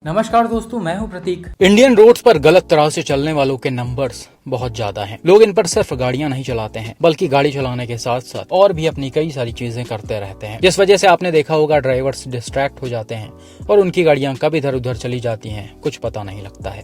नमस्कार दोस्तों, मैं हूं प्रतीक। इंडियन रोड्स पर गलत तरह से चलने वालों के नंबर्स बहुत ज्यादा हैं। लोग इन पर सिर्फ गाड़ियां नहीं चलाते हैं, बल्कि गाड़ी चलाने के साथ साथ और भी अपनी कई सारी चीजें करते रहते हैं, जिस वजह से आपने देखा होगा ड्राइवर्स डिस्ट्रैक्ट हो जाते हैं और उनकी गाड़ियां कब इधर उधर चली जाती हैं कुछ पता नहीं लगता है।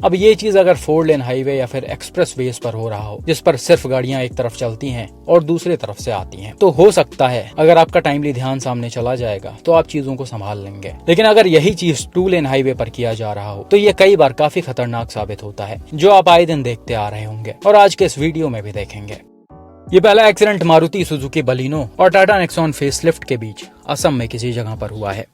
अब ये चीज अगर 4 लेन हाईवे या फिर एक्सप्रेस वेज पर हो रहा हो, जिस पर सिर्फ गाड़ियां एक तरफ चलती हैं और दूसरी तरफ से आती हैं, तो हो सकता है अगर आपका टाइमली ध्यान सामने चला जाएगा तो आप चीजों को संभाल लेंगे। लेकिन अगर यही चीज 2 लेन हाईवे पर किया जा रहा हो तो ये कई बार काफी खतरनाक साबित होता है, जो आप आए दिन देखते आ रहे होंगे और आज के इस वीडियो में भी देखेंगे। ये पहला एक्सीडेंट मारुति सुजुकी बलिनो और टाटा नेक्सॉन फेसलिफ्ट के बीच असम में किसी जगह पर हुआ है।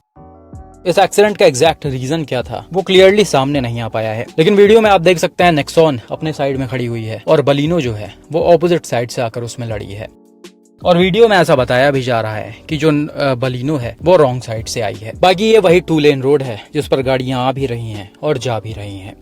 इस एक्सीडेंट का एग्जैक्ट रीजन क्या था वो क्लियरली सामने नहीं आ पाया है, लेकिन वीडियो में आप देख सकते हैं नेक्सॉन अपने साइड में खड़ी हुई है और बलिनो जो है वो ऑपोजिट साइड से आकर उसमें लड़ी है। और वीडियो में ऐसा बताया भी जा रहा है कि जो बलिनो है वो रॉन्ग साइड से आई है। बाकी ये वही 2 लेन रोड है जिस पर गाड़ियां आ भी रही हैं और जा भी रही हैं।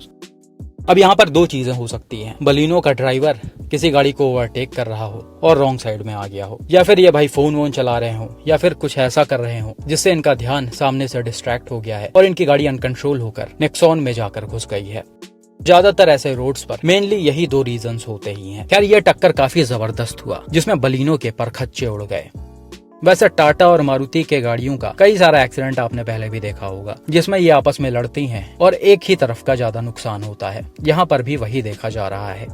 अब यहाँ पर 2 चीजें हो सकती हैं। बलिनो का ड्राइवर किसी गाड़ी को ओवरटेक कर रहा हो और रॉन्ग साइड में आ गया हो, या फिर ये भाई फोन वोन चला रहे हो या फिर कुछ ऐसा कर रहे हो जिससे इनका ध्यान सामने से डिस्ट्रैक्ट हो गया है और इनकी गाड़ी अनकंट्रोल होकर नेक्सॉन में जाकर घुस गई है। ज्यादातर ऐसे रोड्स पर मेनली यही 2 रीजंस होते ही हैं। खैर ये टक्कर काफी जबरदस्त हुआ जिसमें बलिनो के परखच्चे उड़ गए। वैसे टाटा और मारुति के गाड़ियों का कई सारा एक्सीडेंट आपने पहले भी देखा होगा, जिसमें ये आपस में लड़ती हैं और एक ही तरफ का ज्यादा नुकसान होता है। यहाँ पर भी वही देखा जा रहा है।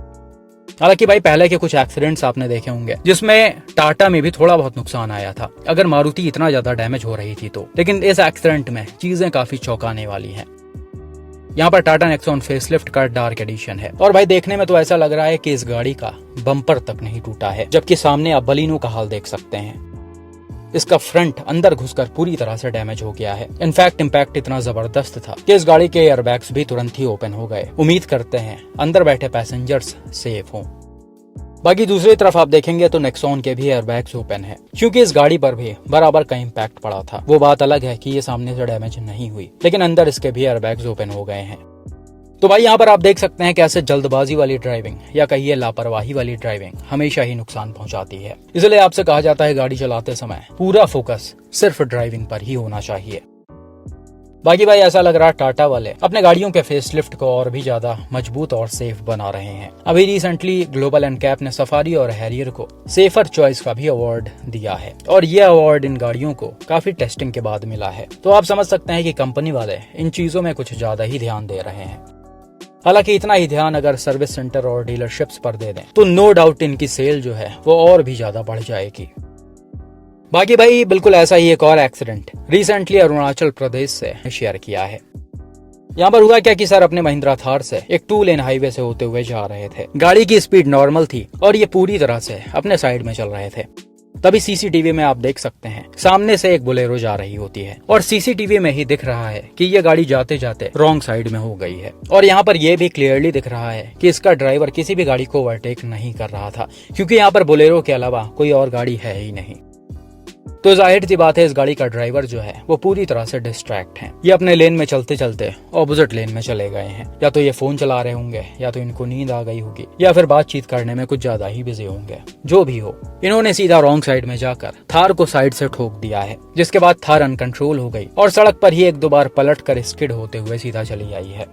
हालांकि भाई पहले के कुछ एक्सीडेंट्स आपने देखे होंगे जिसमें टाटा में भी थोड़ा बहुत नुकसान आया था, अगर मारुति इतना ज्यादा डैमेज हो रही थी तो। लेकिन इस एक्सीडेंट में चीजें काफी चौंकाने वाली हैं। यहाँ पर टाटा नेक्सॉन फेसलिफ्ट का डार्क एडिशन है और भाई देखने में तो ऐसा लग रहा है कि इस गाड़ी का बम्पर तक नहीं टूटा है, जबकि सामने आप बलिनो का हाल देख सकते हैं। इसका फ्रंट अंदर घुसकर पूरी तरह से डैमेज हो गया है। इनफैक्ट इम्पैक्ट इतना जबरदस्त था कि इस गाड़ी के एयरबैग्स भी तुरंत ही ओपन हो गए। उम्मीद करते हैं अंदर बैठे पैसेंजर्स सेफ हों। बाकी दूसरी तरफ आप देखेंगे तो नेक्सॉन के भी एयरबैग्स ओपन है, क्योंकि इस गाड़ी पर भी बराबर का इम्पैक्ट पड़ा था। वो बात अलग है कि ये सामने से डैमेज नहीं हुई, लेकिन अंदर इसके भी एयरबैग्स ओपन हो गए हैं। तो भाई यहाँ पर आप देख सकते हैं कैसे जल्दबाजी वाली ड्राइविंग या कहिए लापरवाही वाली ड्राइविंग हमेशा ही नुकसान पहुंचाती है। इसलिए आपसे कहा जाता है गाड़ी चलाते समय पूरा फोकस सिर्फ ड्राइविंग पर ही होना चाहिए। बाकी भाई ऐसा लग रहा है टाटा वाले अपने गाड़ियों के फेसलिफ्ट को और भी ज्यादा मजबूत और सेफ बना रहे हैं। अभी रिसेंटली ग्लोबल एनकैप ने सफारी और हैरियर को सेफर चॉइस का भी अवार्ड दिया है और ये अवार्ड इन गाड़ियों को काफी टेस्टिंग के बाद मिला है। तो आप समझ सकते हैं कि कंपनी वाले इन चीजों में कुछ ज्यादा ही ध्यान दे रहे हैं। हालांकि इतना ही ध्यान अगर सर्विस सेंटर और डीलरशिप्स पर दे दें तो नो डाउट इनकी सेल जो है वो और भी ज्यादा बढ़ जाएगी। बाकी भाई बिल्कुल ऐसा ही एक और एक्सीडेंट रिसेंटली अरुणाचल प्रदेश से शेयर किया है। यहाँ पर हुआ क्या कि सर अपने महिंद्रा थार से एक 2 लेन हाईवे से होते हुए जा रहे थे। गाड़ी की स्पीड नॉर्मल थी और ये पूरी तरह से अपने साइड में चल रहे थे। तभी सीसीटीवी में आप देख सकते हैं सामने से एक बोलेरो जा रही होती है और सीसीटीवी में ही दिख रहा है कि ये गाड़ी जाते जाते रॉन्ग साइड में हो गई है। और यहाँ पर यह भी क्लियरली दिख रहा है कि इसका ड्राइवर किसी भी गाड़ी को ओवरटेक नहीं कर रहा था, क्योंकि यहाँ पर बोलेरो के अलावा कोई और गाड़ी है ही नहीं। तो जाहिर सी बात है इस गाड़ी का ड्राइवर जो है वो पूरी तरह से डिस्ट्रैक्ट है। ये अपने लेन में चलते चलते ऑपोजिट लेन में चले गए हैं। या तो ये फोन चला रहे होंगे, या तो इनको नींद आ गई होगी, या फिर बातचीत करने में कुछ ज्यादा ही बिजी होंगे। जो भी हो, इन्होंने सीधा रॉन्ग साइड में जाकर थार को साइड से ठोक दिया है, जिसके बाद थार अनकंट्रोल हो गई और सड़क पर ही 1-2 बार पलट कर स्किड होते हुए सीधा चली आई है।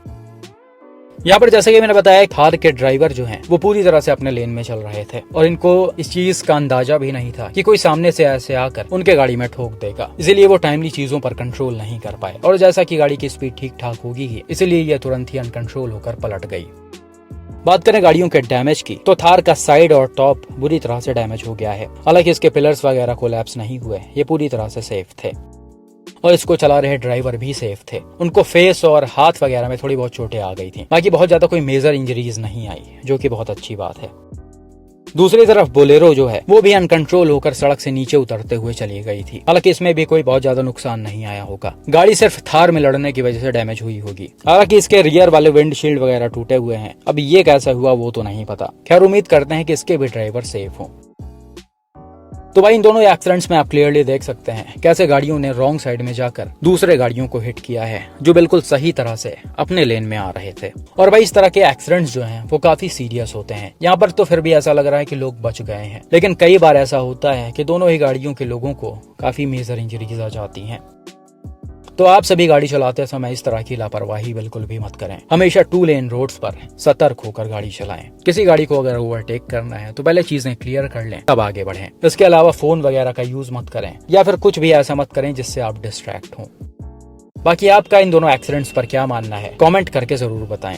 यहाँ पर जैसे कि मैंने बताया थार के ड्राइवर जो हैं वो पूरी तरह से अपने लेन में चल रहे थे और इनको इस चीज का अंदाजा भी नहीं था कि कोई सामने से ऐसे आकर उनके गाड़ी में ठोक देगा। इसीलिए वो टाइमली चीजों पर कंट्रोल नहीं कर पाए और जैसा कि गाड़ी की स्पीड ठीक ठाक होगी ही, इसलिए ये तुरंत ही अनकंट्रोल होकर पलट गई। बात करें गाड़ियों के डैमेज की तो थार का साइड और टॉप बुरी तरह से डैमेज हो गया है। हालांकि इसके पिलर्स वगैरह कोलैप्स नहीं हुए, ये पूरी तरह से सेफ थे और इसको चला रहे ड्राइवर भी सेफ थे। उनको फेस और हाथ वगैरह में थोड़ी बहुत चोटें आ गई थी। बाकी बहुत ज्यादा कोई मेजर इंजरीज नहीं आई, जो कि बहुत अच्छी बात है। दूसरी तरफ बोलेरो जो है वो भी अनकंट्रोल होकर सड़क से नीचे उतरते हुए चली गई थी। हालांकि इसमें भी कोई बहुत ज्यादा नुकसान नहीं आया होगा। गाड़ी सिर्फ थार में लड़ने की वजह से डैमेज हुई होगी। हालांकि इसके रियर वाले विंडशील्ड वगैरह टूटे हुए हैं। अब ये कैसा हुआ वो तो नहीं पता। खैर उम्मीद करते हैं कि इसके भी ड्राइवर सेफ हों। तो भाई इन दोनों एक्सीडेंट्स में आप क्लियरली देख सकते हैं कैसे गाड़ियों ने रॉन्ग साइड में जाकर दूसरे गाड़ियों को हिट किया है जो बिल्कुल सही तरह से अपने लेन में आ रहे थे। और भाई इस तरह के एक्सीडेंट्स जो हैं वो काफी सीरियस होते हैं। यहाँ पर तो फिर भी ऐसा लग रहा है कि लोग बच गए हैं, लेकिन कई बार ऐसा होता है कि दोनों ही गाड़ियों के लोगों को काफी मेजर इंजरीज आ जाती हैं। तो आप सभी गाड़ी चलाते समय इस तरह की लापरवाही बिल्कुल भी मत करें। हमेशा 2 लेन रोड्स पर सतर्क होकर गाड़ी चलाएं। किसी गाड़ी को अगर ओवरटेक करना है तो पहले चीजें क्लियर कर लें, तब आगे बढ़ें। इसके अलावा फोन वगैरह का यूज मत करें या फिर कुछ भी ऐसा मत करें जिससे आप डिस्ट्रैक्ट हों। बाकी आपका इन दोनों एक्सीडेंट्स पर क्या मानना है, कमेंट करके जरूर बताएं।